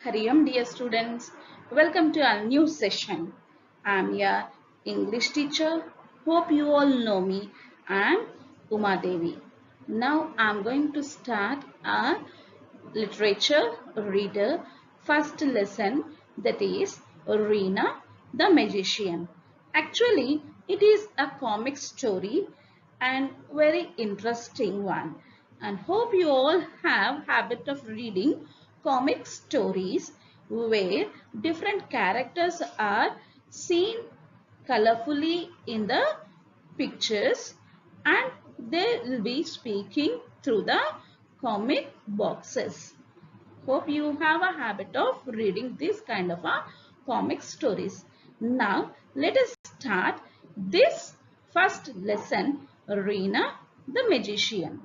Hariam, dear students. Welcome to our new session. I'm your English teacher. Hope you all know me. I'm Uma Devi. Now I'm going to start our literature reader first lesson, that is Reena the Magician. Actually, it is a comic story and very interesting one, and hope you all have habit of reading comic stories where different characters are seen colorfully in the pictures and they will be speaking through the comic boxes. Hope you have a habit of reading this kind of a comic stories. Now let us start this first lesson, Reena the Magician.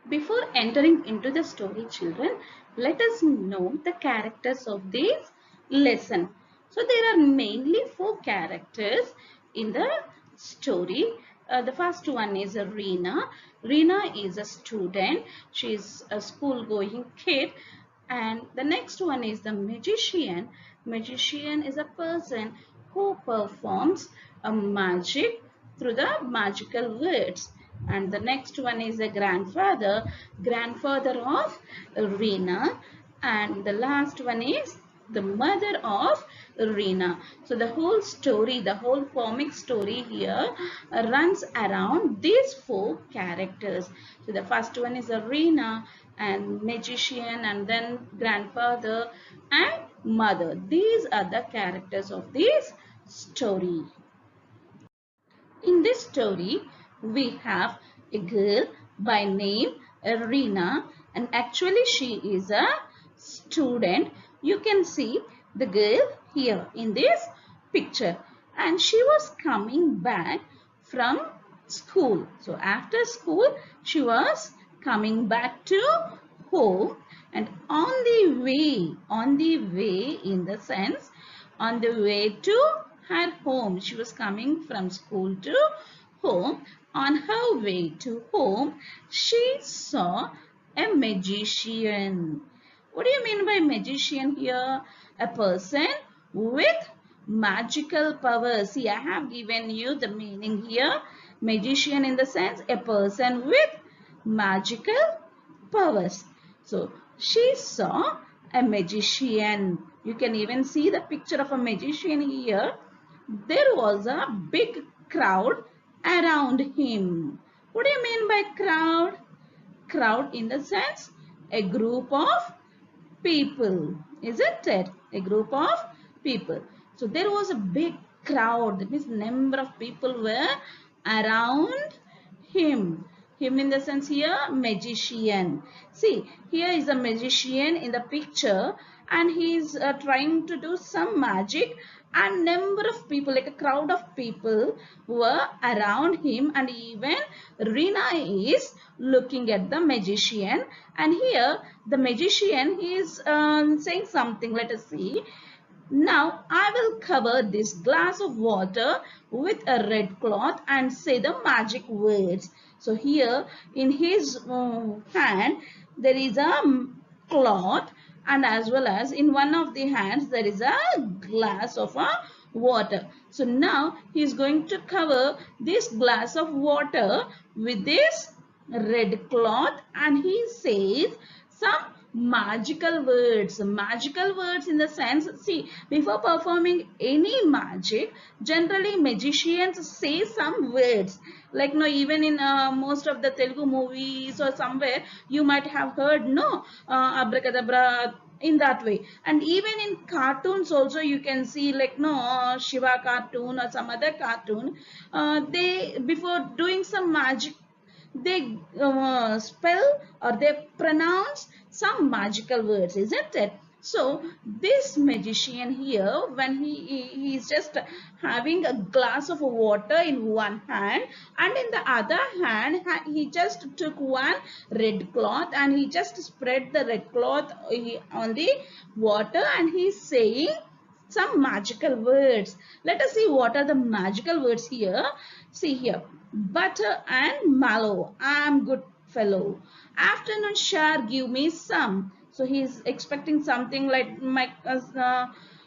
Before entering into the story, children, let us know the characters of this lesson. So there are mainly four characters in the story. The first one is Reena. Reena is a student. She is a school-going kid. And the next one is the magician. Magician is a person who performs a magic through the magical words. And the next one is the grandfather of Reena. And the last one is the mother of Reena. So the whole story, the whole comic story here runs around these four characters. So the first one is Reena and magician and then grandfather and mother. These are the characters of this story. In this story, we have a girl by name Reena, and actually she is a student. You can see the girl here in this picture, and she was coming back from school. So after school, she was coming back to home, and on the way in the sense, on the way to her home. She was coming from school to home. On her way to home, she saw a magician. What do you mean by magician here? A person with magical powers. See, I have given you the meaning here. Magician in the sense a person with magical powers. So, she saw a magician. You can even see the picture of a magician here. There was a big crowd around him. What do you mean by crowd? Crowd in the sense a group of people, isn't it? A group of people. So there was a big crowd. That means number of people were around him. Him in the sense here, magician. See, here is a magician in the picture and he is trying to do some magic, and number of people, like a crowd of people were around him, and even Reena is looking at the magician, and here the magician he is saying something. Let us see. Now I will cover this glass of water with a red cloth and say the magic words. So here in his hand there is a cloth, and as well as in one of the hands there is a glass of a water. So now he is going to cover this glass of water with this red cloth, and he says some magical words. Magical words in the sense, see, before performing any magic, generally magicians say some words. Like, no, even in most of the Telugu movies or somewhere, you might have heard, no, abracadabra, in that way. And even in cartoons also you can see, like, no, Shiva cartoon or some other cartoon, they, before doing some magic, they spell or they pronounce some magical words, isn't it? So this magician here, when he is just having a glass of water in one hand, and in the other hand he just took one red cloth and he just spread the red cloth on the water, and he's saying some magical words. Let us see what are the magical words here. See here. Butter and mallow, I'm good fellow. Afternoon shower, give me some. So he's expecting something like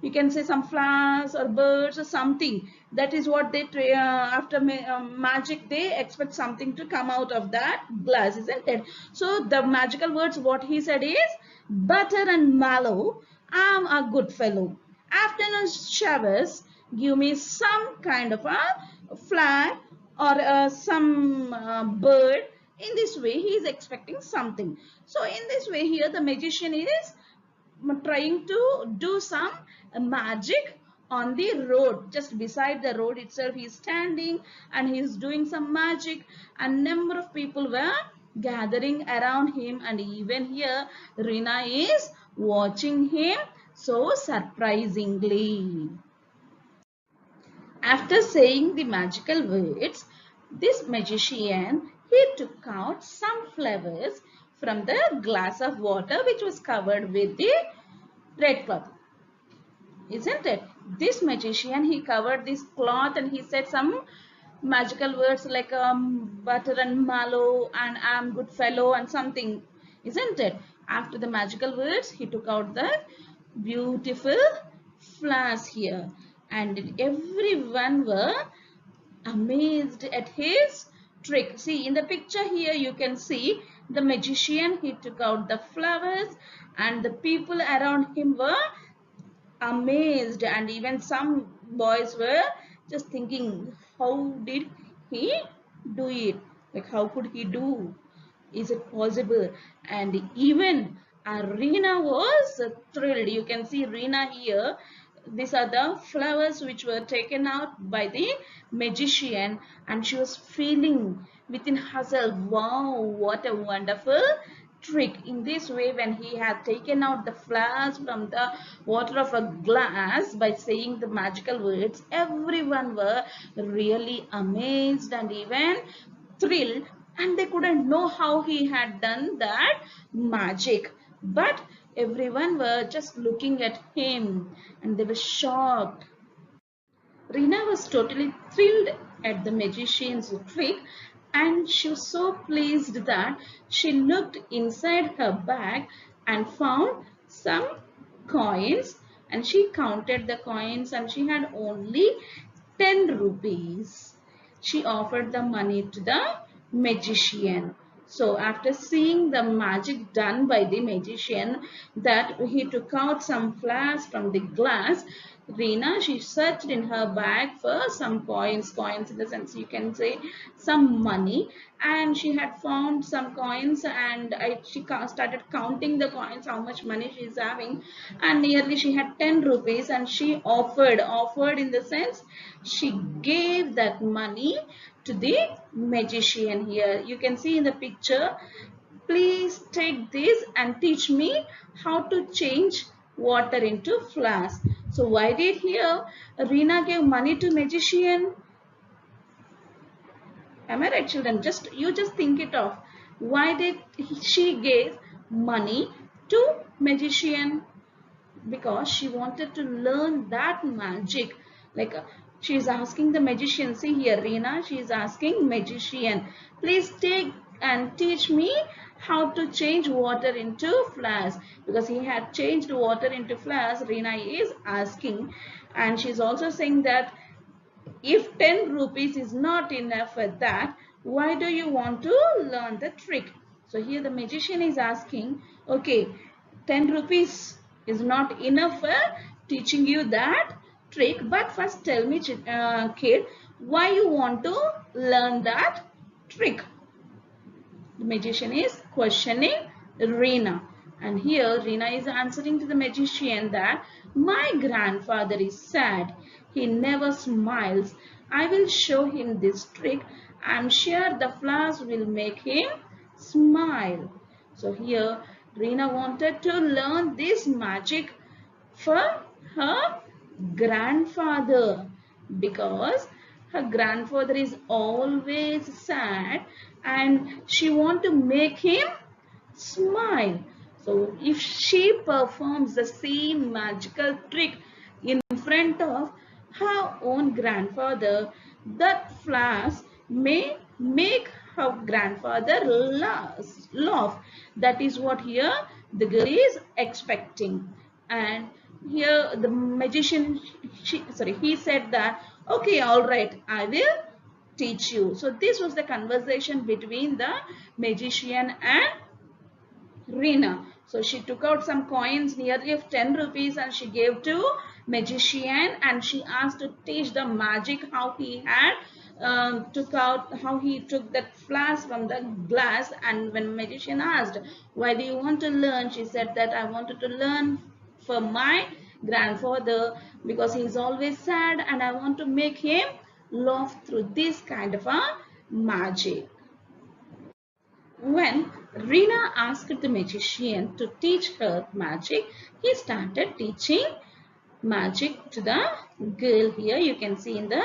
you can say some flowers or birds or something. That is what they after magic they expect something to come out of that glass, isn't it? So the magical words what he said is, butter and mallow, I'm a good fellow. Afternoon showers give me some kind of a flag or some bird. In this way he is expecting something. So in this way here the magician is trying to do some magic on the road. Just beside the road itself he is standing and he is doing some magic, and number of people were gathering around him, and even here Reena is watching him so surprisingly. After saying the magical words, this magician, he took out some flowers from the glass of water which was covered with the red cloth. Isn't it? This magician, he covered this cloth and he said some magical words like butter and mallow and I'm good fellow and something. Isn't it? After the magical words, he took out the beautiful flowers here. And everyone were amazed at his trick. See, in the picture here you can see the magician, he took out the flowers and the people around him were amazed, and even some boys were just thinking, how did he do it? Like, how could he do? Is it possible? And even Reena was thrilled. You can see Reena here. These are the flowers which were taken out by the magician, and she was feeling within herself, wow, what a wonderful trick. In this way, when he had taken out the flowers from the water of a glass by saying the magical words, everyone were really amazed and even thrilled, and they couldn't know how he had done that magic. But everyone were just looking at him and they were shocked. Rina was totally thrilled at the magician's trick, and she was so pleased that she looked inside her bag and found some coins, and she counted the coins and she had only 10 rupees. She offered the money to the magician. So after seeing the magic done by the magician, that he took out some flowers from the glass, Reena, she searched in her bag for some coins in the sense you can say some money, and she had found some coins, and she started counting the coins, how much money she is having, and nearly she had 10 rupees, and she offered in the sense she gave that money to the magician. Here you can see in the picture, please take this and teach me how to change water into flowers. So why did here Reena gave money to magician? Am I right, children? You just think it of. Why did she give money to magician? Because she wanted to learn that magic. Like she is asking the magician. See here, Reena, she is asking magician, please take and teach me how to change water into flowers. Because he had changed water into flowers, Reena is asking, and she is also saying that if 10 rupees is not enough for that, why do you want to learn the trick? So here the magician is asking, okay, 10 rupees is not enough for teaching you that trick, but first tell me, kid, why you want to learn that trick? The magician is questioning Reena. And here Reena is answering to the magician that my grandfather is sad. He never smiles. I will show him this trick. I'm sure the flowers will make him smile. So here Reena wanted to learn this magic for her grandfather, because her grandfather is always sad and she want to make him smile. So if she performs the same magical trick in front of her own grandfather, that flowers may make her grandfather laugh. That is what here the girl is expecting. And here the magician, he said that, okay, all right, I will teach you. So this was the conversation between the magician and Reena. So she took out some coins nearly of 10 rupees and she gave to magician, and she asked to teach the magic how he had how he took that flask from the glass. And when magician asked, why do you want to learn, she said that I wanted to learn for my grandfather because he's always sad and I want to make him laugh through this kind of a magic. When Rina asked the magician to teach her magic, he started teaching magic to the girl. Here you can see in the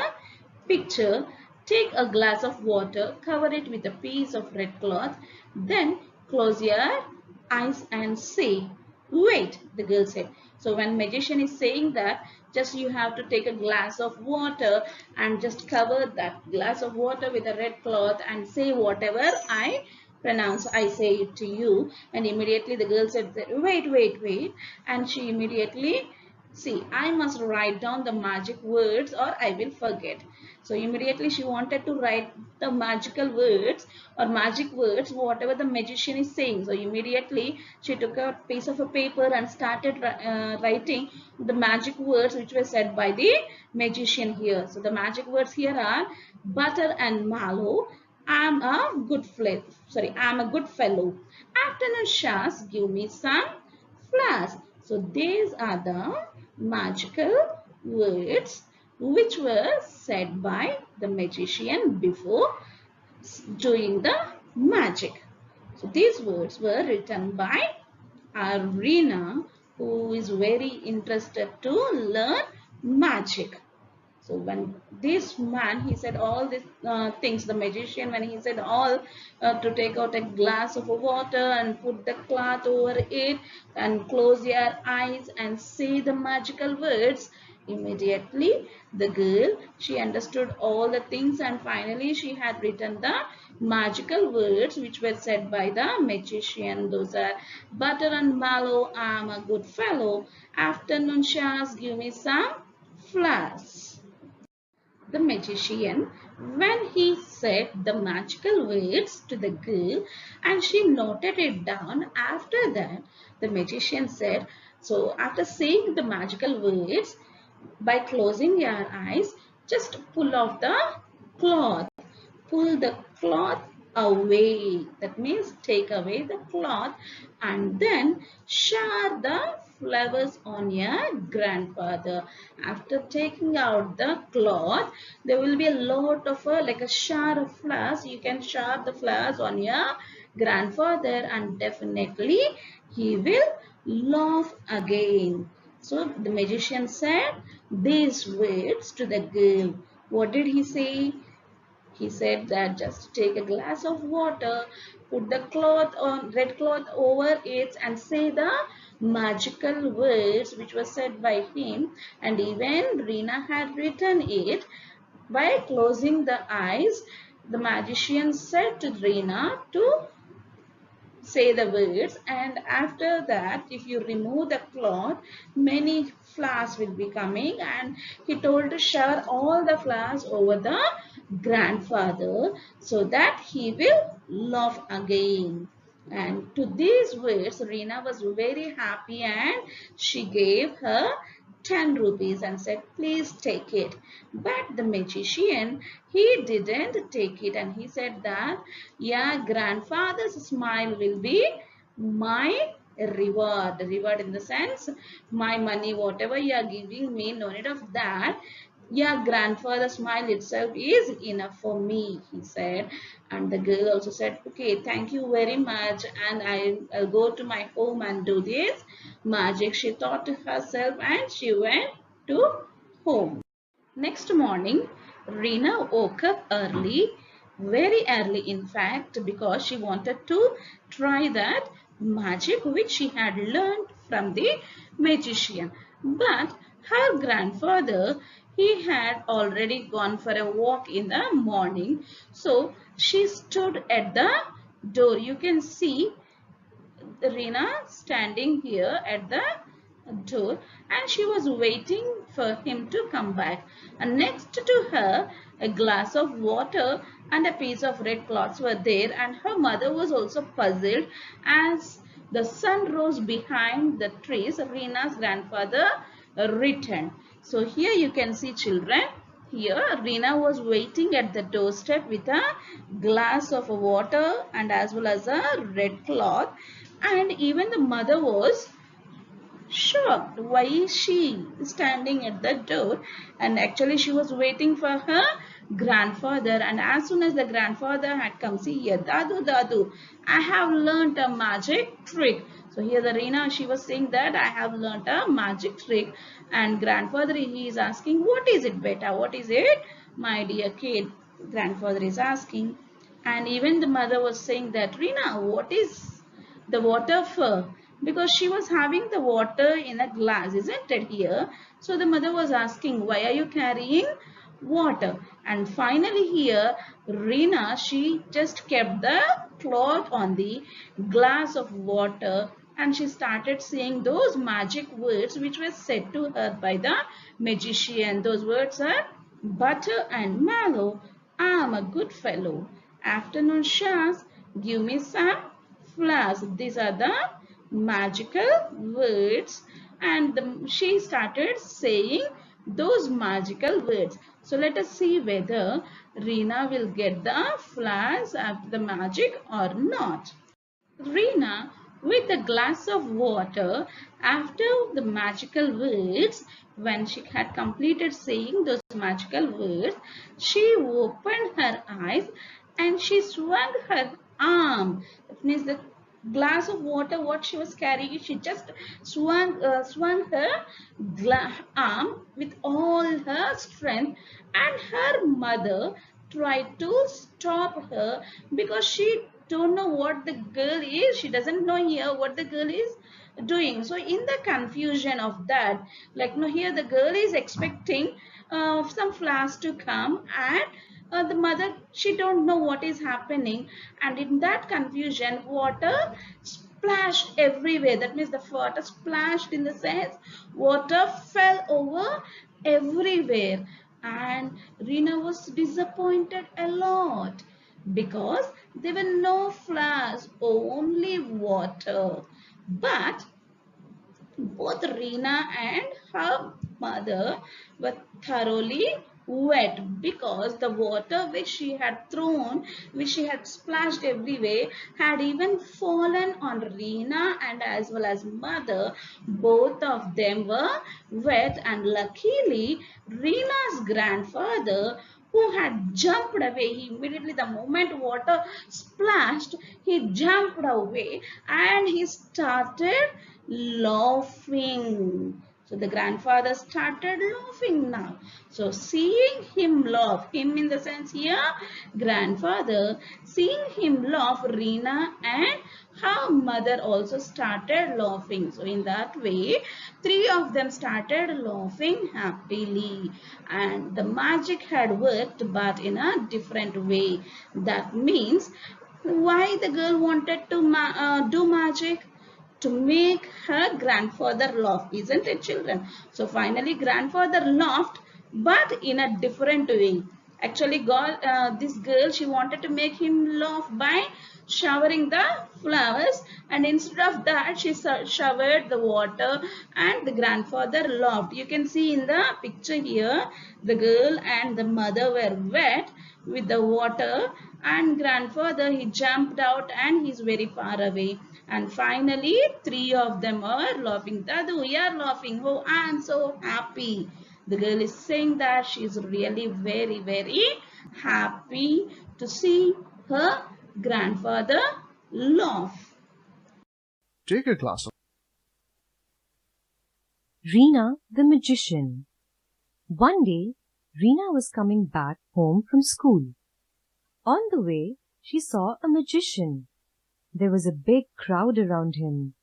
picture. Take a glass of water, cover it with a piece of red cloth, then close your eyes and say, wait, the girl said. So when magician is saying that, just you have to take a glass of water and just cover that glass of water with a red cloth and say whatever I say it to you. And immediately the girl said, wait, wait, wait. And she immediately, see, I must write down the magic words or I will forget. So immediately she wanted to write the magical words or magic words, whatever the magician is saying. So immediately she took a piece of a paper and started writing the magic words which were said by the magician here. So the magic words here are butter and mallow. I'm a good fellow. Afternoon showers give me some flowers. So these are the magical words which were said by the magician before doing the magic. So these words were written by Reena, who is very interested to learn magic. So when this man, he said all these things, the magician, when he said all to take out a glass of water and put the cloth over it and close your eyes and say the magical words, immediately the girl, she understood all the things and finally she had written the magical words which were said by the magician. Those are butter and mallow, I'm a good fellow. Afternoon showers give me some flowers. The magician, when he said the magical words to the girl and she noted it down, after that the magician said, so after saying the magical words, by closing your eyes, just pull off the cloth. Pull the cloth away. That means take away the cloth and then shower the flowers on your grandfather. After taking out the cloth, there will be a lot of like a shower of flowers. You can shower the flowers on your grandfather and definitely he will laugh again. So the magician said these words to the girl. What did he say? He said that just take a glass of water, put the cloth on red cloth over it and say the magical words which were said by him, and even Reena had written it. By closing the eyes, the magician said to Reena to say the words, and after that if you remove the cloth many flowers will be coming, and he told to shower all the flowers over the grandfather so that he will laugh again. And to these words Reena was very happy and she gave her 10 rupees and said, please take it. But the magician, he didn't take it and he said that, yeah, grandfather's smile will be my reward. Reward in the sense, my money, whatever you are giving me, no need of that. Yeah, grandfather's smile itself is enough for me, he said. And the girl also said, okay, thank you very much. And I'll go to my home and do this magic. She thought to herself and she went to home. Next morning, Reena woke up early, very early in fact, because she wanted to try that magic which she had learned from the magician. But her grandfather, he had already gone for a walk in the morning. So she stood at the door. You can see Reena standing here at the door, and she was waiting for him to come back. And next to her, a glass of water and a piece of red cloth were there, and her mother was also puzzled. As the sun rose behind the trees, Reena's grandfather returned. So here you can see, children, here Reena was waiting at the doorstep with a glass of water and as well as a red cloth, and even the mother was shocked. Why is she standing at the door? And actually she was waiting for her grandfather, and as soon as the grandfather had come, see here, Dadu, Dadu, I have learnt a magic trick. So here the Reena, she was saying that I have learnt a magic trick, and grandfather, he is asking, what is it, beta? What is it, my dear kid? Grandfather is asking. And even the mother was saying that, Reena, what is the water for? Because she was having the water in a glass, isn't it here? So the mother was asking, why are you carrying water? And finally here, Reena, she just kept the cloth on the glass of water, and she started saying those magic words which were said to her by the magician. Those words are butter and mallow, I am a good fellow. Afternoon showers, give me some flowers. These are the magical words, and she started saying those magical words. So let us see whether Reena will get the flowers after the magic or not. Reena, with a glass of water, after the magical words, when she had completed saying those magical words, she opened her eyes and she swung her arm. That means the glass of water what she was carrying, she just swung her arm with all her strength, and her mother tried to stop her because she don't know what the girl is, she doesn't know here what the girl is doing. So in the confusion of that, like no, here the girl is expecting some flowers to come, and the mother, she don't know what is happening, and in that confusion water splashed everywhere. That means the water splashed in the sense water fell over everywhere, and Reena was disappointed a lot because there were no flowers, only water. But both Reena and her mother were thoroughly wet because the water which she had thrown, which she had splashed everywhere, had even fallen on Reena and as well as mother. Both of them were wet, and luckily Reena's grandfather, who had jumped away, he immediately, the moment water splashed, he jumped away and he started laughing. So the grandfather started laughing now. So seeing him laugh, him in the sense here, grandfather, seeing him laugh, Reena and her mother also started laughing. So in that way, three of them started laughing happily. And the magic had worked, but in a different way. That means, why the girl wanted to do magic? To make her grandfather laugh, isn't it, children? So finally grandfather laughed, but in a different way. Actually this girl, she wanted to make him laugh by showering the flowers, and instead of that she showered the water, and the grandfather laughed. You can see in the picture here, the girl and the mother were wet with the water, and grandfather, he jumped out and he's very far away. And finally, three of them are laughing. Dadu, we are laughing. Oh, I am so happy. The girl is saying that she is really very, very happy to see her grandfather laugh. Take a glass of Reena the Magician. One day, Reena was coming back home from school. On the way, she saw a magician. There was a big crowd around him.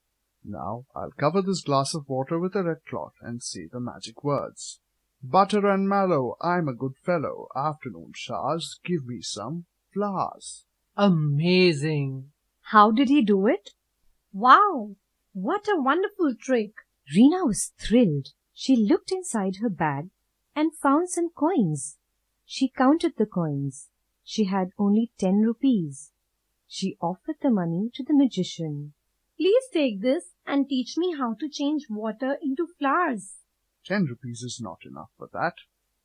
Now I'll cover this glass of water with a red cloth and say the magic words. Butter and mallow, I'm a good fellow. Afternoon showers, give me some flowers. Amazing! How did he do it? Wow! What a wonderful trick! Reena was thrilled. She looked inside her bag and found some coins. She counted the coins. She had only 10 rupees. She offered the money to the magician. Please take this and teach me how to change water into flowers. 10 rupees is not enough for that.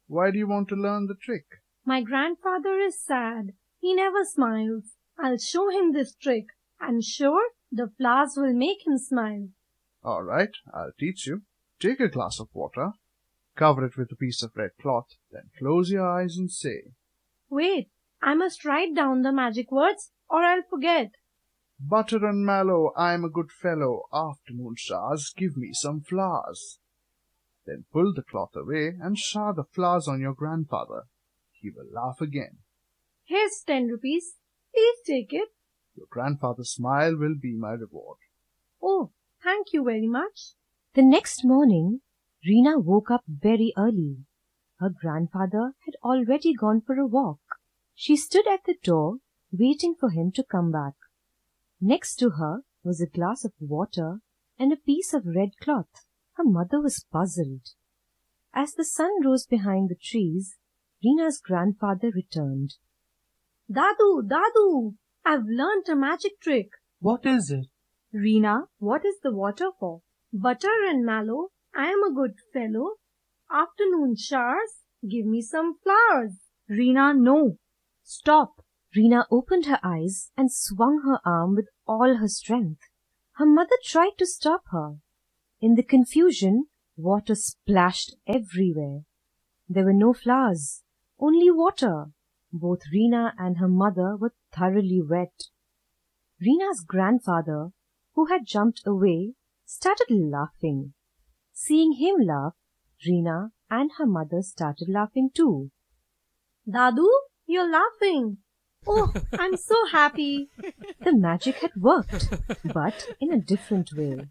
Why do you want to learn the trick? My grandfather is sad. He never smiles. I'll show him this trick. I'm sure the flowers will make him smile. All right, I'll teach you. Take a glass of water, cover it with a piece of red cloth, then close your eyes and say, Wait, I must write down the magic words or I'll forget. Butter and mallow, I'm a good fellow, afternoon showers, give me some flowers. Then pull the cloth away and shower the flowers on your grandfather. He will laugh again. Here's 10 rupees. Please take it. Your grandfather's smile will be my reward. Oh, thank you very much. The next morning, Reena woke up very early. Her grandfather had already gone for a walk. She stood at the door, waiting for him to come back. Next to her was a glass of water and a piece of red cloth. Her mother was puzzled. As the sun rose behind the trees, Reena's grandfather returned. Dadu, Dadu, I've learnt a magic trick. What is it? Reena, what is the water for? Butter and mallow, I am a good fellow. Afternoon showers, give me some flowers. Reena, no. Stop. Reena opened her eyes and swung her arm with all her strength. Her mother tried to stop her. In the confusion, water splashed everywhere. There were no flowers, only water. Both Reena and her mother were thoroughly wet. Reena's grandfather, who had jumped away, started laughing. Seeing him laugh, Reena and her mother started laughing too. Dadu, you're laughing. Oh, I'm so happy. The magic had worked, but in a different way.